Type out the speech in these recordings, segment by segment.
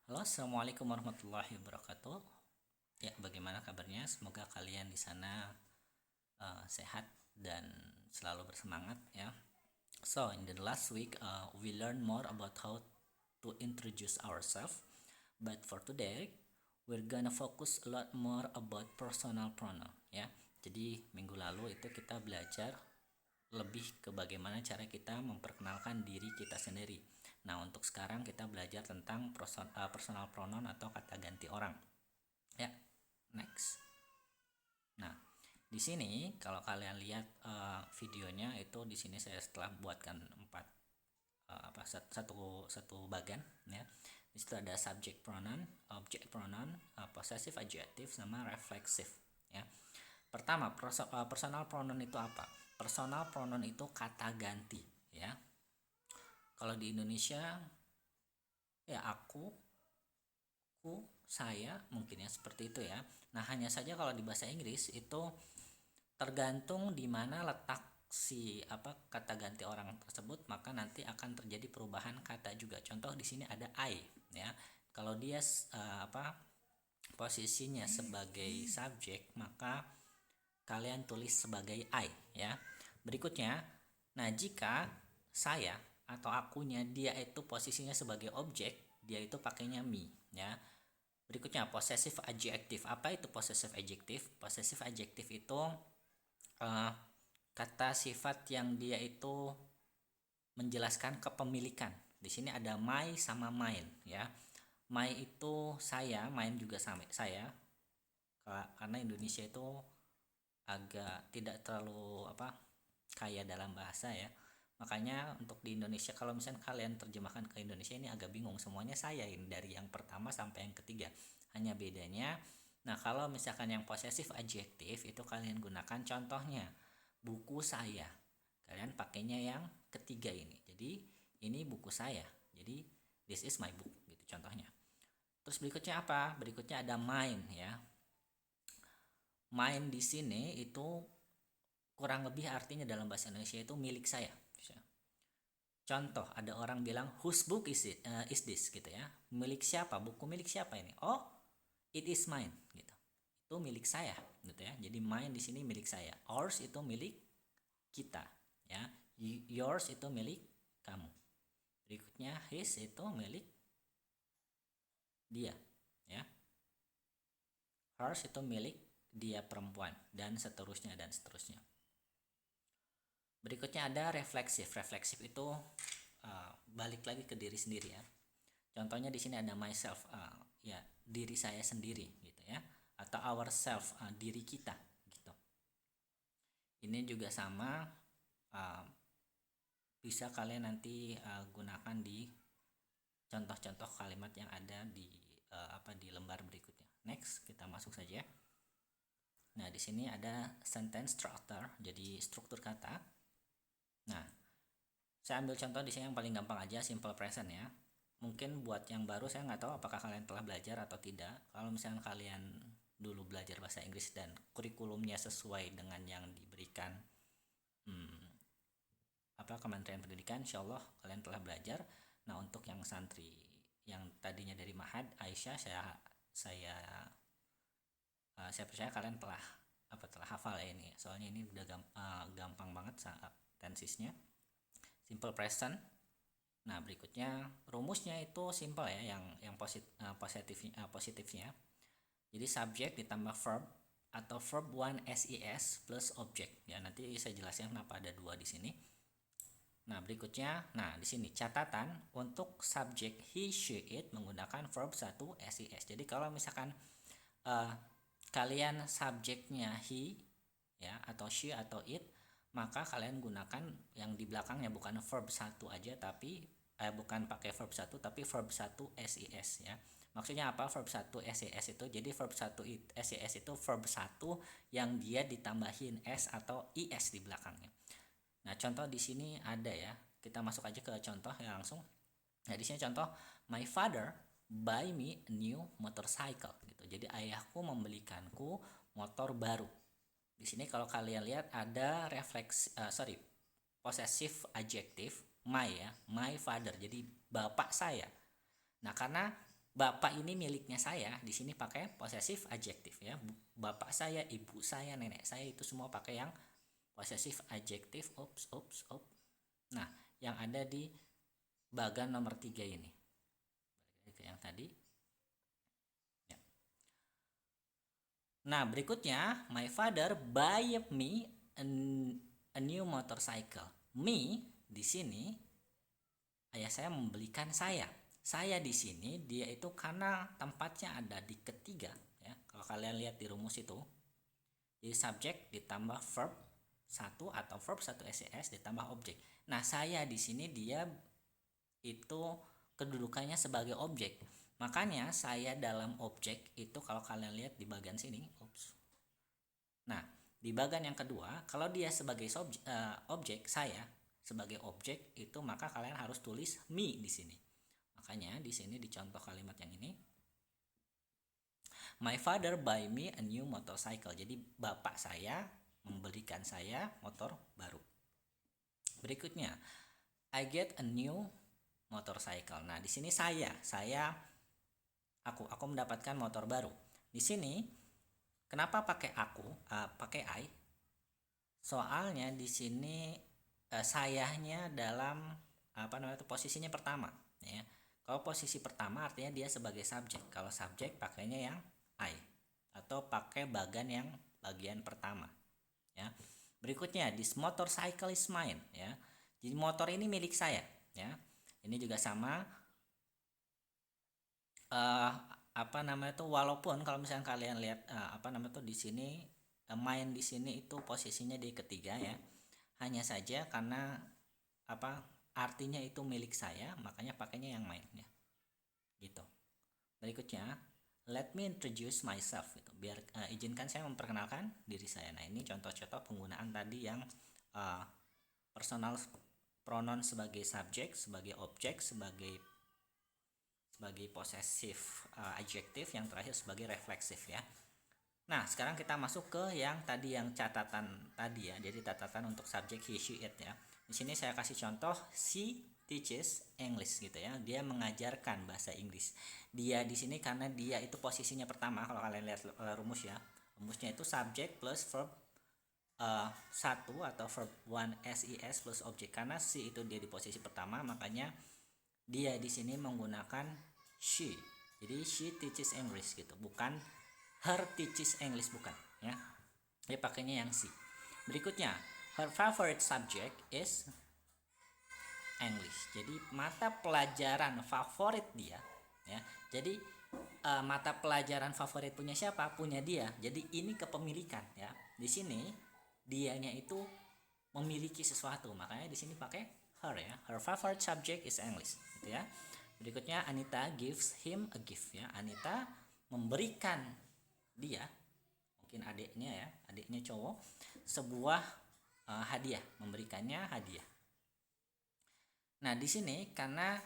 Halo, assalamualaikum warahmatullahi wabarakatuh. Ya, bagaimana kabarnya? Semoga kalian di sana sehat dan selalu bersemangat ya. So, in the last week, we learn more about how to introduce ourselves. But for today, we're gonna focus a lot more about personal pronoun ya. Jadi minggu lalu itu kita belajar lebih ke bagaimana cara kita memperkenalkan diri kita sendiri. Nah, untuk sekarang kita belajar tentang personal pronoun atau kata ganti orang. Ya, next. Nah, di sini kalau kalian lihat videonya itu di sini saya setelah buatkan empat satu bagian ya. Di situ ada subject pronoun, object pronoun, possessive adjective sama reflexive ya. Pertama, personal pronoun itu apa? Personal pronoun itu kata ganti ya. Kalau di Indonesia ya aku, saya mungkin ya seperti itu ya. Nah, hanya saja kalau di bahasa Inggris itu tergantung di mana letak si kata ganti orang tersebut, maka nanti akan terjadi perubahan kata juga. Contoh di sini ada I ya. Kalau dia posisinya sebagai subjek, maka kalian tulis sebagai I ya. Berikutnya, nah jika saya atau akunya dia itu posisinya sebagai objek, dia itu pakainya me ya. Berikutnya possessive adjective. Apa itu possessive adjective? Possessive adjective itu uh, kata sifat yang dia itu menjelaskan kepemilikan. Di sini ada my sama mine ya. My itu saya, mine juga sama saya. Karena Indonesia itu agak tidak terlalu kaya dalam bahasa ya. Makanya untuk di Indonesia kalau misalnya kalian terjemahkan ke Indonesia ini agak bingung, semuanya saya ini dari yang pertama sampai yang ketiga. Hanya bedanya, nah kalau misalkan yang possessive adjective itu kalian gunakan contohnya buku saya. Kalian pakainya yang ketiga ini. Jadi ini buku saya. Jadi this is my book gitu contohnya. Terus berikutnya apa? Berikutnya ada mine ya. Mine di sini itu kurang lebih artinya dalam bahasa Indonesia itu milik saya. Contoh, ada orang bilang whose book is this gitu ya. Milik siapa? Buku milik siapa ini? Oh, it is mine gitu. Itu milik saya gitu ya. Jadi mine di sini milik saya. Ours itu milik kita ya. Yours itu milik kamu. Berikutnya his itu milik dia ya. Hers itu milik dia perempuan dan seterusnya dan seterusnya. Berikutnya ada refleksif. Refleksif itu balik lagi ke diri sendiri ya. Contohnya di sini ada myself, ya diri saya sendiri gitu ya, atau ourself, diri kita gitu. Ini juga sama, uh, bisa kalian nanti gunakan di contoh-contoh kalimat yang ada di lembar berikutnya. Next, kita masuk saja. Nah, di sini ada sentence structure, jadi struktur kata. Nah, saya ambil contoh di sini yang paling gampang aja, simple present ya. Mungkin buat yang baru saya nggak tahu apakah kalian telah belajar atau tidak. Kalau misalnya kalian dulu belajar bahasa Inggris dan kurikulumnya sesuai dengan yang diberikan hmm, Kementerian Pendidikan, insya Allah kalian telah belajar. Nah, untuk yang santri yang tadinya dari Mahad Aisyah, saya percaya kalian telah hafal ya ini. Soalnya ini udah gampang banget tensisnya. Simple present. Nah, berikutnya rumusnya itu simple ya, yang positifnya. Jadi subjek ditambah verb atau verb one SES plus object. Ya, nanti saya jelaskan kenapa ada dua di sini. Nah, berikutnya, di sini catatan untuk subjek he, she, it menggunakan verb 1 SES. Jadi kalau misalkan uh, kalian subjeknya he ya atau she atau it, maka kalian gunakan yang di belakangnya bukan verb 1 aja tapi bukan pakai verb 1 tapi verb 1 SES ya. Maksudnya apa verb 1 SES itu? Jadi verb 1 SES itu verb 1 yang dia ditambahin s atau is di belakangnya. Nah, contoh di sini ada ya. Kita masuk aja ke contoh ya langsung. Nah, di sini contoh my father buy me a new motorcycle gitu. Jadi ayahku membelikanku motor baru. Di sini kalau kalian lihat ada possessive adjective my ya, my father. Jadi bapak saya. Nah, karena bapak ini miliknya saya, di sini pakai possessive adjective ya. Bapak saya, ibu saya, nenek saya itu semua pakai yang possessive adjective. Oops. Nah, yang ada di bagan nomor 3 ini. Balik ke yang tadi. Ya. Nah, berikutnya, my father buy me a new motorcycle. Me di sini ayah saya membelikan saya. Saya di sini dia itu karena tempatnya ada di ketiga ya. Kalau kalian lihat di rumus itu, jadi subjek ditambah verb 1 atau verb 1 SES ditambah objek. Nah, saya di sini dia itu kedudukannya sebagai objek. Makanya saya dalam objek itu kalau kalian lihat di bagian sini, Nah, di bagian yang kedua, kalau dia sebagai objek, saya sebagai objek itu maka kalian harus tulis me di sini. Makanya di sini di contoh kalimat yang ini, my father buy me a new motorcycle. Jadi bapak saya membelikan saya motor baru. Berikutnya, I get a new motorcycle. Nah, di sini aku mendapatkan motor baru. Di sini kenapa pakai pakai I? Soalnya di sini sayanya dalam posisinya pertama ya. Kalau posisi pertama artinya dia sebagai subjek. Kalau subjek pakainya yang I atau pakai bagian pertama ya. Berikutnya, this motorcycle is mine ya. Jadi motor ini milik saya ya. Ini juga sama walaupun kalau misalnya kalian lihat di sini mine di sini itu posisinya di ketiga ya. Hanya saja karena artinya itu milik saya, makanya pakainya yang mine ya. Gitu. Berikutnya, let me introduce myself gitu. Biar izinkan saya memperkenalkan diri saya. Nah, ini contoh-contoh penggunaan tadi yang personal pronoun sebagai subjek, sebagai objek, sebagai possessive adjective, yang terakhir sebagai refleksif ya. Nah, sekarang kita masuk ke yang tadi, yang catatan tadi ya. Jadi catatan untuk subjek he, she, it ya. Di sini saya kasih contoh, she teaches English gitu ya. Dia mengajarkan bahasa Inggris. Dia di sini karena dia itu posisinya pertama. Kalau kalian lihat rumus ya, rumusnya itu subject plus verb 1 atau verb 1 SES plus objek. Karena she itu dia di posisi pertama, makanya dia di sini menggunakan she. Jadi she teaches English gitu, bukan her teaches English, bukan ya. Dia pakainya yang she. Berikutnya, her favorite subject is English. Jadi mata pelajaran favorit dia ya. Jadi mata pelajaran favorit punya siapa? Punya dia. Jadi ini kepemilikan ya. Di sini dianya itu memiliki sesuatu, makanya di sini pakai her ya. Her favorite subject is English gitu ya. Berikutnya, Anita gives him a gift ya. Anita memberikan dia, mungkin adiknya cowok, sebuah hadiah, memberikannya hadiah. Nah, di sini karena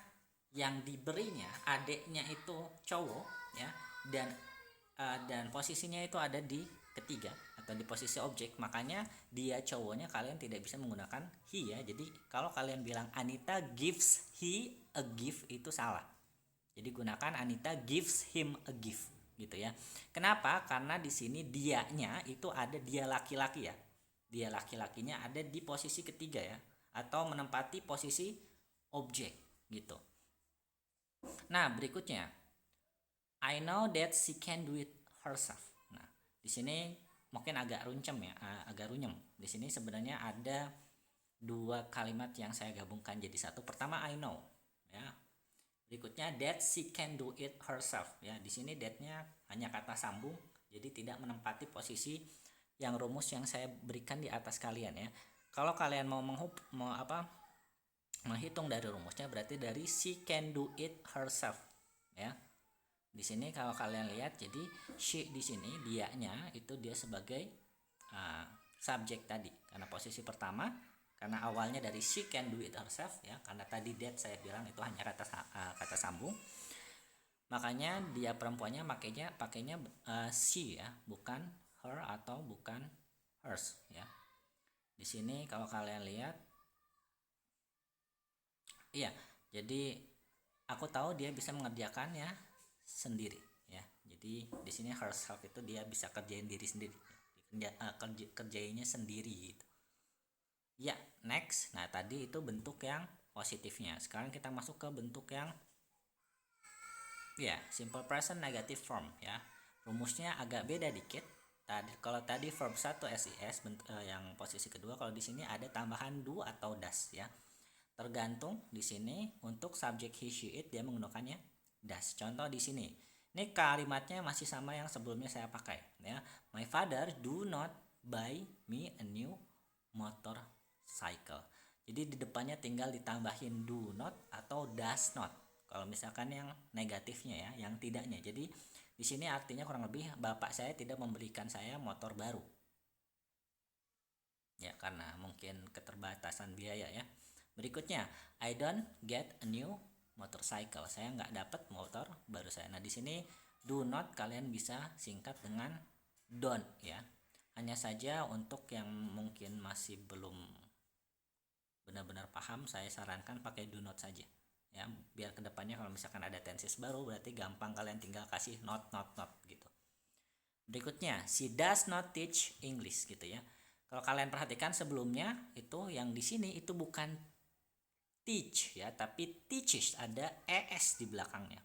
yang diberinya adiknya itu cowok ya, dan posisinya itu ada di ketiga atau di posisi objek, makanya dia cowoknya kalian tidak bisa menggunakan he ya. Jadi kalau kalian bilang Anita gives he a gift itu salah. Jadi gunakan Anita gives him a gift gitu ya. Kenapa? Karena di sini dianya itu ada, dia laki-laki ya. Dia laki-lakinya ada di posisi ketiga ya, atau menempati posisi objek gitu. Nah, berikutnya, I know that she can do it herself. Nah, di sini mungkin agak runyem. Di sini sebenarnya ada dua kalimat yang saya gabungkan jadi satu. Pertama, I know ya. Berikutnya, that she can do it herself ya. Di sini that-nya hanya kata sambung, jadi tidak menempati posisi yang rumus yang saya berikan di atas kalian ya. Kalau kalian mau menghitung dari rumusnya, berarti dari she can do it herself ya. Di sini kalau kalian lihat, jadi she di sini dianya itu dia sebagai subjek tadi karena posisi pertama, karena awalnya dari she can do it herself ya, karena tadi that saya bilang itu hanya kata sambung, makanya dia perempuannya pakainya she ya, bukan her atau bukan hers ya. Di sini kalau kalian lihat, iya, jadi aku tahu dia bisa mengerjakan ya sendiri ya. Jadi di sini herself itu dia bisa kerjain diri sendiri, kerjainnya sendiri gitu. Ya, next. Nah, tadi itu bentuk yang positifnya. Sekarang kita masuk ke bentuk yang ya, simple present negative form ya. Rumusnya agak beda dikit. Kalau tadi verb 1 SIS yang posisi kedua, kalau di sini ada tambahan do atau does ya. Tergantung di sini untuk subjek he she it dia menggunakannya does. Contoh di sini. Ini kalimatnya masih sama yang sebelumnya saya pakai ya. My father do not buy me a new motorcycle. Jadi di depannya tinggal ditambahin do not atau does not. Kalau misalkan yang negatifnya ya, yang tidaknya. Jadi di sini artinya kurang lebih bapak saya tidak memberikan saya motor baru. Ya, karena mungkin keterbatasan biaya ya. Berikutnya, I don't get a new motorcycle. Saya nggak dapat motor baru saya. Nah, di sini do not kalian bisa singkat dengan don't ya. Hanya saja untuk yang mungkin masih belum benar-benar paham, saya sarankan pakai do not saja ya, biar kedepannya kalau misalkan ada tenses baru berarti gampang, kalian tinggal kasih not gitu. Berikutnya, she does not teach English gitu ya. Kalau kalian perhatikan sebelumnya itu yang di sini itu bukan teach ya, tapi teaches, ada es di belakangnya.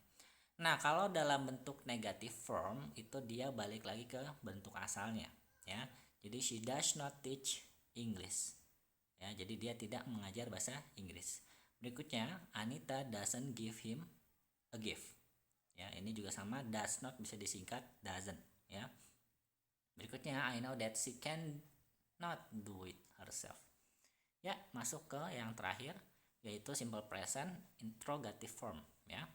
Nah, kalau dalam bentuk negative form itu dia balik lagi ke bentuk asalnya ya. Jadi she does not teach English. Ya, jadi dia tidak mengajar bahasa Inggris. Berikutnya, Anita doesn't give him a gift. Ya, ini juga sama, does not bisa disingkat doesn't ya. Berikutnya, I know that she can not do it herself. Ya, masuk ke yang terakhir yaitu simple present interrogative form ya.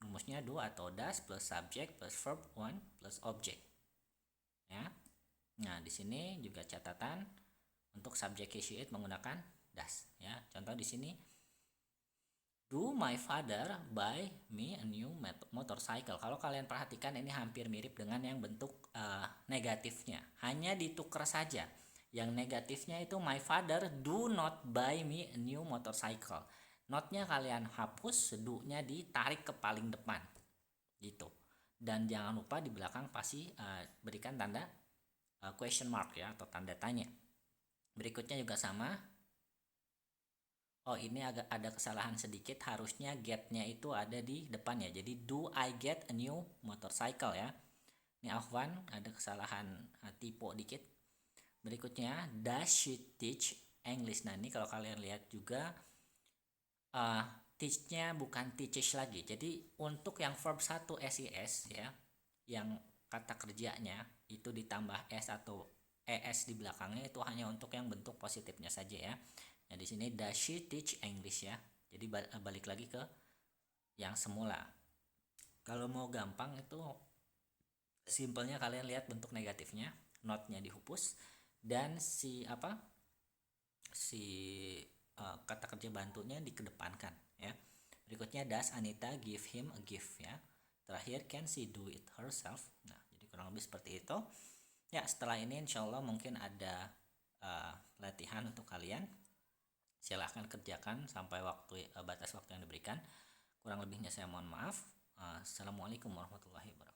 Rumusnya do atau does plus subject plus verb one plus object. Ya. Nah, di sini juga catatan untuk subject he she it menggunakan does ya. Contoh di sini, do my father buy me a new motorcycle. Kalau kalian perhatikan ini hampir mirip dengan yang bentuk negatifnya, hanya ditukar saja. Yang negatifnya itu my father do not buy me a new motorcycle. Notnya kalian hapus, do-nya ditarik ke paling depan gitu. Dan jangan lupa di belakang pasti berikan tanda question mark ya, atau tanda tanya. Berikutnya juga sama. Oh, ini agak ada kesalahan sedikit, harusnya get-nya itu ada di depannya. Jadi do I get a new motorcycle ya. Ini Afwan ada kesalahan typo dikit. Berikutnya, does she teach English? Nah, ini kalau kalian lihat juga teach-nya bukan teaches lagi. Jadi untuk yang verb 1 SIS ya, yang kata kerjanya itu ditambah s atau es di belakangnya itu hanya untuk yang bentuk positifnya saja ya. Nah, di sini does she teach English ya. Jadi balik lagi ke yang semula. Kalau mau gampang itu simpelnya kalian lihat bentuk negatifnya, not-nya dihapus dan si kata kerja bantunya dikedepankan ya. Berikutnya, does Anita give him a gift ya. Terakhir, can she do it herself. Nah, jadi kurang lebih seperti itu ya. Setelah ini insyaallah mungkin ada latihan untuk kalian, silahkan kerjakan sampai batas waktu yang diberikan. Kurang lebihnya saya mohon maaf. Assalamualaikum warahmatullahi wabarakatuh.